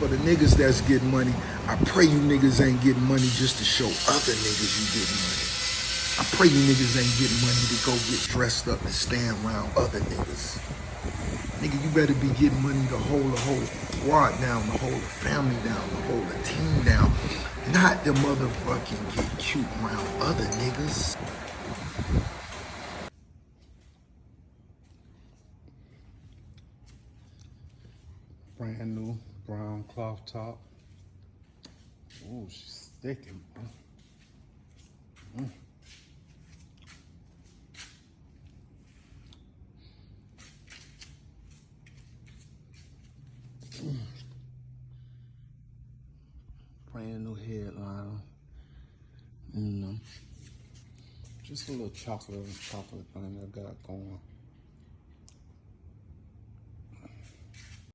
for the niggas that's getting money, I pray you niggas ain't getting money just to show other niggas you getting money. I pray you niggas ain't getting money to go get dressed up and stand around other niggas. Nigga, you better be getting money to hold the whole squad down, to hold the family down, to hold the team down. Not the motherfucking get cute around other niggas. Brand new brown cloth top. Oh, she's sticking. Brand new headliner. You know, just a little chocolate thing I got going.